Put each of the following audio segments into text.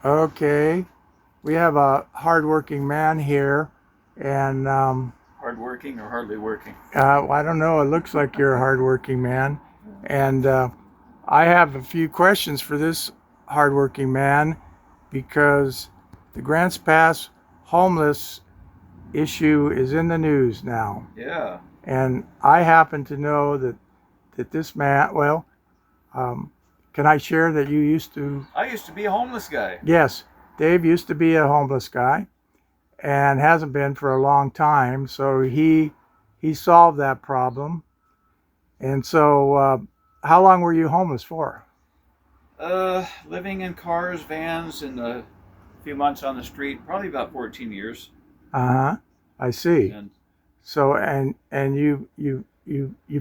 Okay, we have a hardworking man here, and Hardworking or hardly working? I don't know. It looks like you're a hardworking man, and I have a few questions for this hardworking man because the Grants Pass homeless issue is in the news now, Yeah. and I happen to know that this man. Well, um, can I share that you used to? I used to be a homeless guy. Yes, Dave used to be a homeless guy and hasn't been for a long time. So he solved that problem. And so, how long were you homeless for? Living in cars, vans, and a few months on the street, probably about 14 years. Uh huh. I see. And So and you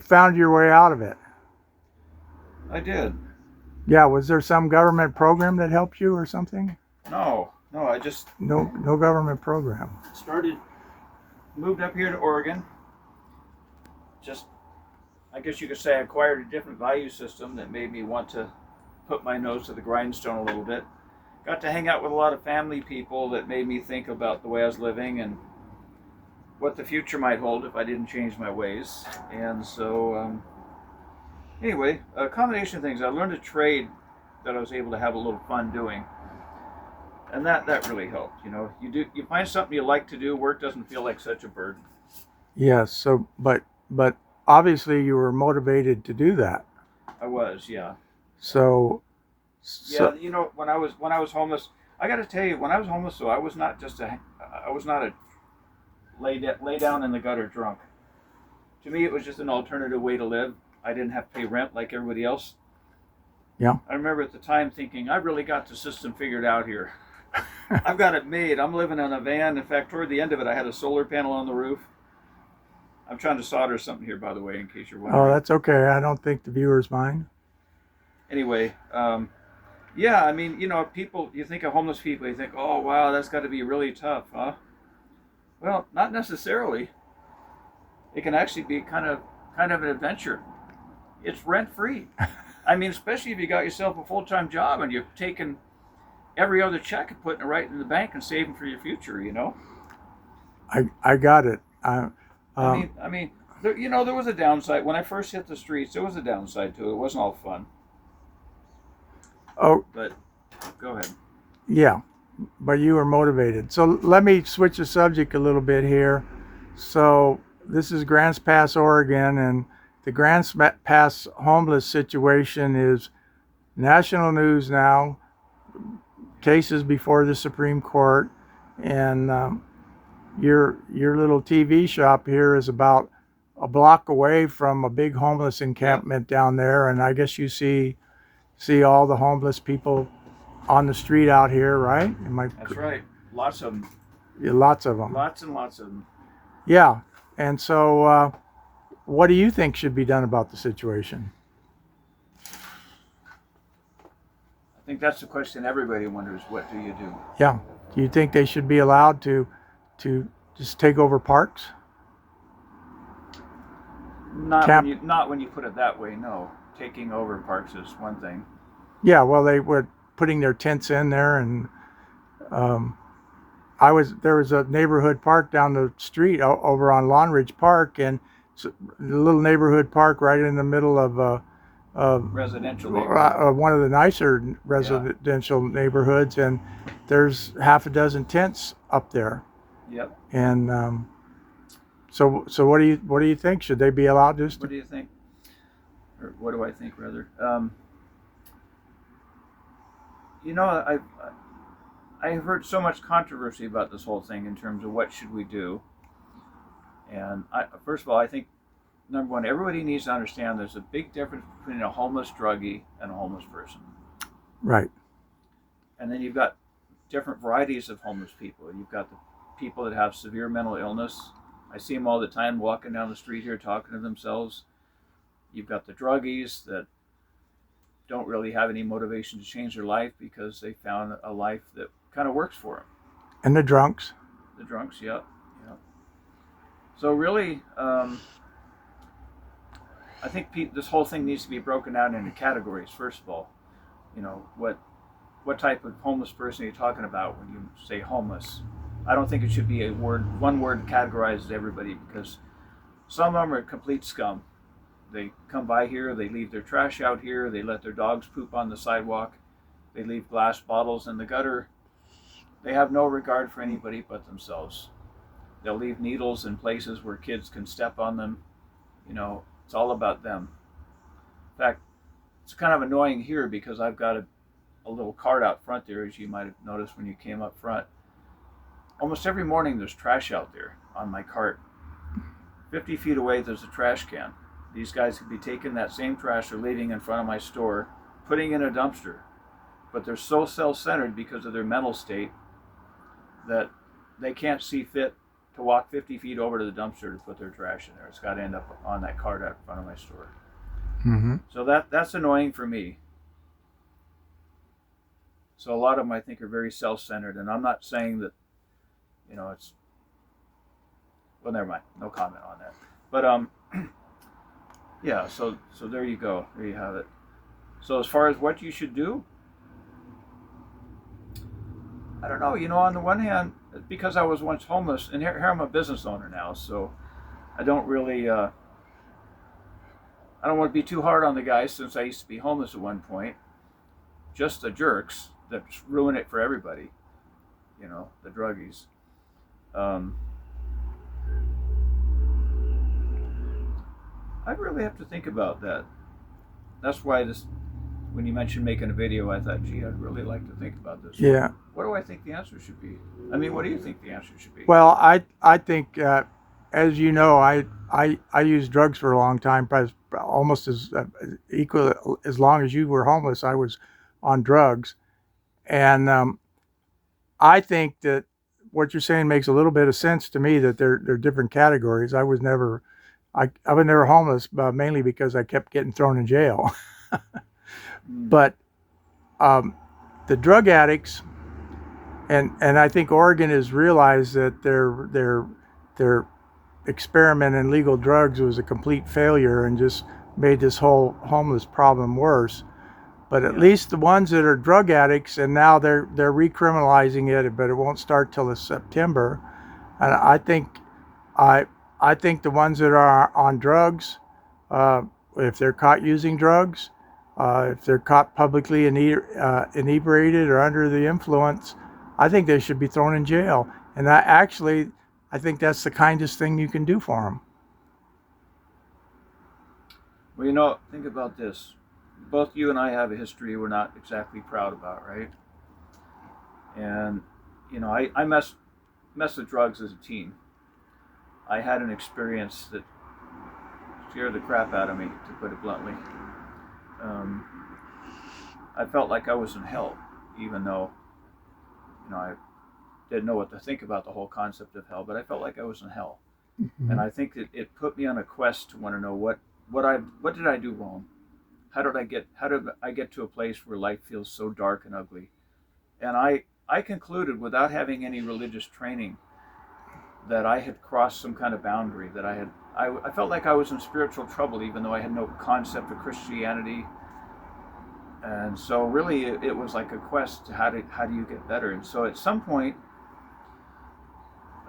found your way out of it. I did. Yeah. Was there some government program that helped you or something? No, I just No government program. started, moved up here to Oregon. Just, I guess you could say I acquired a different value system that made me want to put my nose to the grindstone a little bit. Got to hang out with a lot of family people that made me think about the way I was living and what the future might hold if I didn't change my ways. And so, anyway, a combination of things. I learned a trade that I was able to have a little fun doing, and that really helped. You find something you like to do. Work doesn't feel like such a burden. Yes. So, but obviously you were motivated to do that. I was, yeah, So yeah. so When I was homeless, I got to tell you, when I was homeless, though, I was not a lay down in the gutter drunk. To me, it was just an alternative way to live. I didn't have to pay rent like everybody else. yeah. I remember at the time thinking, I really got the system figured out here. I've got it made. I'm living in a van. In fact, toward the end of it, I had a solar panel on the roof. I'm trying to solder something here, by the way, in case you're Oh, wondering. that's okay. I don't think the viewers mind. Anyway, yeah, I mean, people, you think of homeless people, you think, oh, wow, that's got to be really tough, huh? Well, not necessarily. It can actually be kind of an adventure. It's rent free. I mean, especially if you got yourself a full time job and you're taking every other check and putting it right in the bank and saving for your future. I got it. I Um, mean, I mean, there was a downside when I first hit the streets. There was a downside to it. It wasn't all fun. oh, But go ahead. yeah, but you were motivated. So let me switch the subject a little bit here. So this is Grants Pass, Oregon, and the Grants Pass homeless situation is national news now. Cases before the Supreme Court, and your little TV shop here is about a block away from a big homeless Yep, encampment down there, and I guess you see all the homeless people on the street out here, right? that's right. Lots of them. Yeah, lots of them. Lots and lots of them. Yeah, and so what do you think should be done about the situation? I think that's the question everybody wonders. What do you do? Yeah, do you think they should be allowed to just take over parks? Camp? Not when you put it that way. No, taking over parks is one thing. Yeah, well, they were putting their tents in there, and um, there was a neighborhood park down the street over on Lawn Ridge Park, and it's a little neighborhood park right in the middle of Residential neighborhood. one of the nicer Yeah. residential neighborhoods, and there's half a dozen tents up there. Yep. And so what do you think? Should they be allowed just What to? do you think? Or what do I think, rather? You know, I have heard so much controversy about this whole thing in terms of what should we do. And first of all, I think number one, everybody needs to understand there's a big difference between a homeless druggie and a homeless person. Right. And then you've got different varieties of homeless people. You've got the people that have severe mental illness. I see them all the time walking down the street here talking to themselves. You've got the druggies that don't really have any motivation to change their life because they found a life that kind of works for them. And the drunks. The drunks, yeah, yeah. So really, I think this whole thing needs to be broken down into categories. First of all, what what type of homeless person are you talking about when you say homeless? I don't think it should be one word categorizes everybody, because some of them are complete scum. They come by here, they leave their trash out here, they let their dogs poop on the sidewalk, they leave glass bottles in the gutter. They have no regard for anybody but themselves. They'll leave needles in places where kids can step on them. It's all about them. In fact, it's kind of annoying here because I've got a little cart out front there, as you might have noticed when you came up front. Almost every morning there's trash out there on my cart. 50 feet away there's a trash can. These guys could be taking that same trash they're leaving in front of my store, putting in a dumpster. But they're so self-centered because of their mental state that they can't see fit to walk 50 feet over to the dumpster to put their trash in there. It's got to end up on that cart out in front of my store. Mm-hmm. So that's annoying for me. So a lot of them, I think, are very self-centered, and I'm not saying that, it's, well, never mind, no comment on that. But yeah, so there you go, there you have it. So as far as what you should do, I don't know. On the one hand, because I was once homeless, and here I'm a business owner now, so I don't really, I don't want to be too hard on the guys, since I used to be homeless at one point. Just the jerks that ruin it for everybody, the druggies. I really have to think about that. That's why when you mentioned making a video, I thought, gee, I'd really like to think about this. Yeah. What do I think the answer should be? I mean, what do you think the answer should be? Well, I think, as you know, I used drugs for a long time, probably almost as equal as long as you were homeless. I was on drugs, and I think that what you're saying makes a little bit of sense to me. That they're different categories. I was never homeless, mainly because I kept getting thrown in jail. But the drug addicts, and I think Oregon has realized that their experiment in legal drugs was a complete failure and just made this whole homeless problem worse. But at least the ones that are drug addicts, and now they're recriminalizing it, but it won't start till this September. And I think the ones that are on drugs, if they're caught using drugs, if they're caught publicly inebriated or under the influence, I think they should be thrown in jail. And I think that's the kindest thing you can do for them. Well, think about this. Both you and I have a history we're not exactly proud about, right? And, I messed with drugs as a teen. I had an experience that scared the crap out of me, to put it bluntly. I felt like I was in hell, even though, I didn't know what to think about the whole concept of hell, but I felt like I was in hell. Mm-hmm. And I think that it put me on a quest to want to know what did I do wrong? How did I get to a place where life feels so dark and ugly? And I concluded, without having any religious training, that I had crossed some kind of boundary, that I felt like I was in spiritual trouble, even though I had no concept of Christianity. And so really it was like a quest to how do you get better. And so at some point,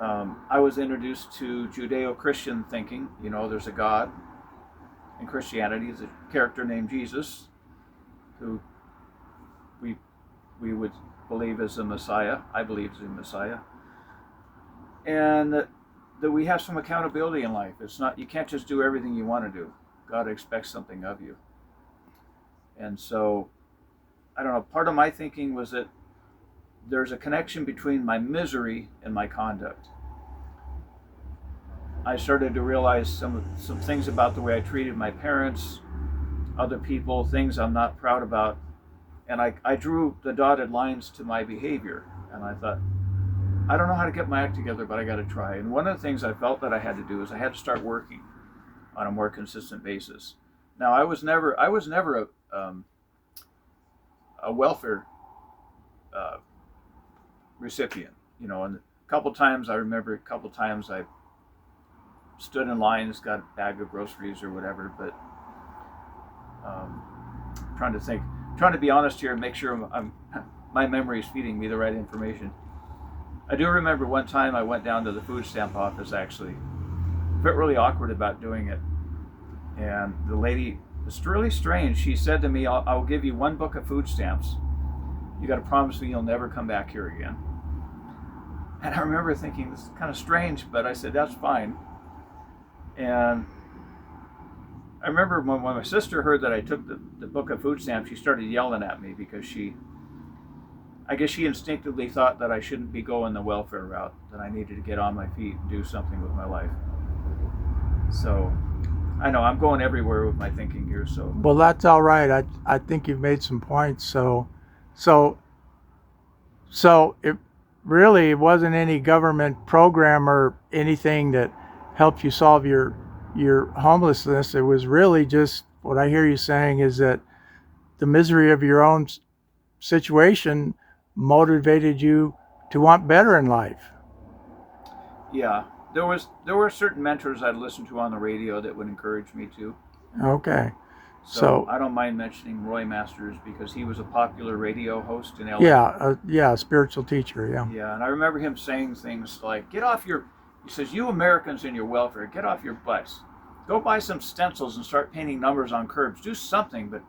I was introduced to Judeo-Christian thinking. There's a God. In Christianity, is a character named Jesus, who we would believe is the Messiah. I believe is the Messiah. And that we have some accountability in life. It's not, you can't just do everything you want to do. God expects something of you. And so, I don't know, part of my thinking was that there's a connection between my misery and my conduct. I started to realize some things about the way I treated my parents, other people, things I'm not proud about. And I drew the dotted lines to my behavior. And I thought, I don't know how to get my act together, but I got to try. And one of the things I felt that I had to do is I had to start working on a more consistent basis. Now, I was never a welfare recipient, and a couple times I stood in lines, got a bag of groceries or whatever, but trying to be honest here and make sure I'm my memory is feeding me the right information. I do remember one time I went down to the food stamp office, actually. Felt really awkward about doing it. And the lady, it's really strange. She said to me, I'll give you one book of food stamps. You got to promise me you'll never come back here again. And I remember thinking, this is kind of strange, but I said, that's fine. And I remember when my sister heard that I took the book of food stamps, she started yelling at me because I guess she instinctively thought that I shouldn't be going the welfare route, that I needed to get on my feet and do something with my life. So I know I'm going everywhere with my thinking here. So Well, that's all right. I think you've made some points. So it really wasn't any government program or anything that helped you solve your homelessness. It was really just what I hear you saying is that the misery of your own situation motivated you to want better in life. yeah, there were certain mentors I'd listen to on the radio that would encourage me to. Okay. So I don't mind mentioning Roy Masters because he was a popular radio host in LA. Yeah, a spiritual teacher, yeah. Yeah, and I remember him saying things like, he says, you Americans in your welfare, get off your butts. Go buy some stencils and start painting numbers on curbs. Do something, but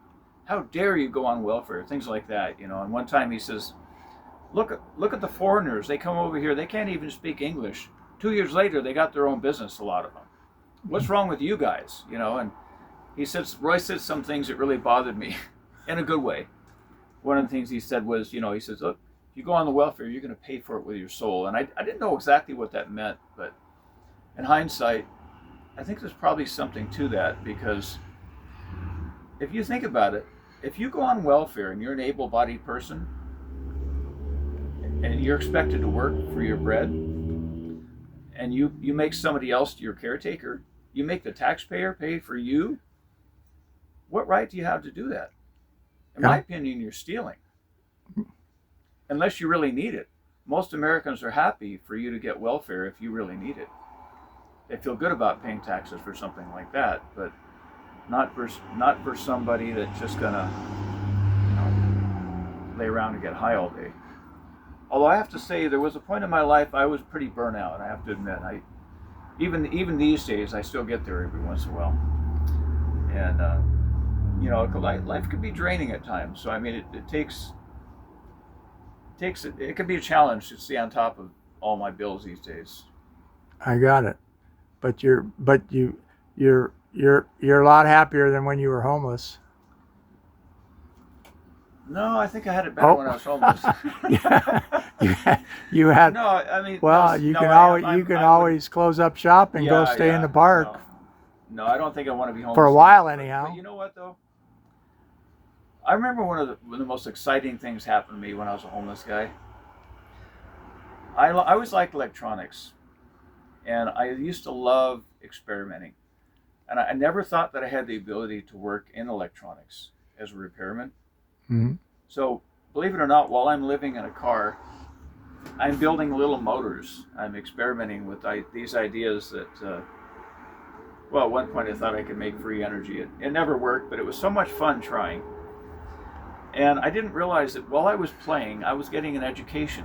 how dare you go on welfare? Things like that, you know. And one time he says, look at the foreigners. They come over here. They can't even speak English. 2 years later, they got their own business, a lot of them. What's wrong with you guys? You know, and Roy said some things that really bothered me in a good way. One of the things he said was, you know, he says, look, if you go on the welfare, you're going to pay for it with your soul. And I didn't know exactly what that meant, but in hindsight, I think there's probably something to that, because if you think about it, if you go on welfare and you're an able-bodied person and you're expected to work for your bread, and you make somebody else your caretaker, you make the taxpayer pay for you, what right do you have to do that? In my opinion, you're stealing. Unless you really need it. Most Americans are happy for you to get welfare if you really need it. They feel good about paying taxes for something like that, but not for somebody that's just gonna, you know, lay around and get high all day. Although I have to say, there was a point in my life I was pretty burnt out. I have to admit, even these days I still get there every once in a while, and you know, life can be draining at times. So I mean, it can be a challenge to stay on top of all my bills these days. I got it. But you're a lot happier than when you were homeless. No, I think I had it better when I was homeless. Yeah, you had. No, I mean. Well, no, you no, can always close up shop and go stay in the park. No, I don't think I want to be homeless for a while anyhow. But you know what though? I remember one of the most exciting things happened to me when I was a homeless guy. I always liked electronics, and I used to love experimenting. And I never thought that I had the ability to work in electronics as a repairman. Mm-hmm. So, believe it or not, while I'm living in a car, I'm building little motors. I'm experimenting with these ideas that, well, at one point I thought I could make free energy. It never worked, but it was so much fun trying. And I didn't realize that while I was playing, I was getting an education.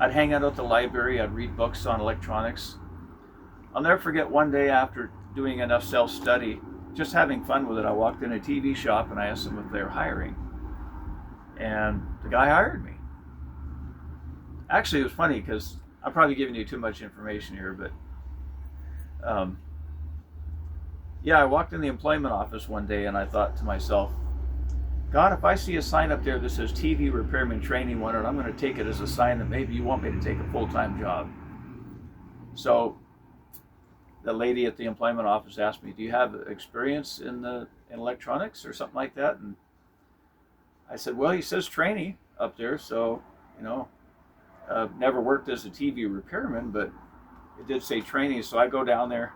I'd hang out at the library, I'd read books on electronics. I'll never forget one day after doing enough self-study, just having fun with it, I walked in a TV shop and I asked them if they were hiring. And the guy hired me. Actually, it was funny because I'm probably giving you too much information here, but yeah, I walked in the employment office one day and I thought to myself, God, if I see a sign up there that says TV Repairman Training 1, I'm going to take it as a sign that maybe you want me to take a full-time job. So the lady at the employment office asked me, do you have experience in electronics or something like that? And I said, well, he says trainee up there, so, you know, never worked as a TV repairman, but it did say trainee. So I go down there,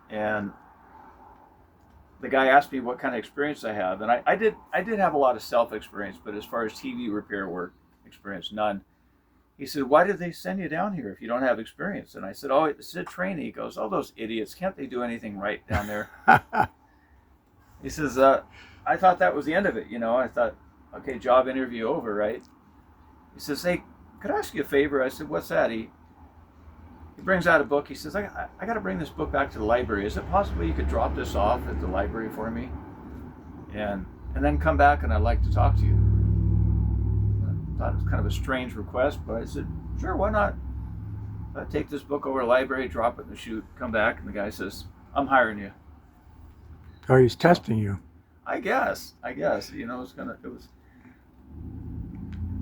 and the guy asked me what kind of experience I have, and I did have a lot of self-experience, but as far as TV repair work experience, none. He said, why did they send you down here if you don't have experience? And I said, oh, it said trainee. He goes, oh, those idiots, can't they do anything right down there? He says, I thought that was the end of it, you know. I thought, Okay, job interview over, right? He says, hey, could I ask you a favor? I said, what's that? He brings out a book. He says, I got to bring this book back to the library. Is it possible you could drop this off at the library for me? And then come back, and I'd like to talk to you. I thought it was kind of a strange request, but I said, sure, why not? I take this book over to the library, drop it in the chute, come back, and the guy says, I'm hiring you. Or he's testing you. I guess. You know, it was kind of an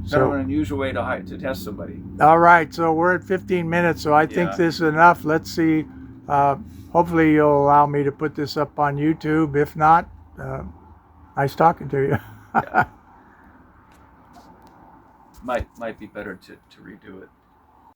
So, unusual way to test somebody. all right. So we're at 15 minutes. So I think Yeah. this is enough. Let's see. Hopefully you'll allow me to put this up on YouTube. If not, nice talking to you. Yeah. Might be better to redo it.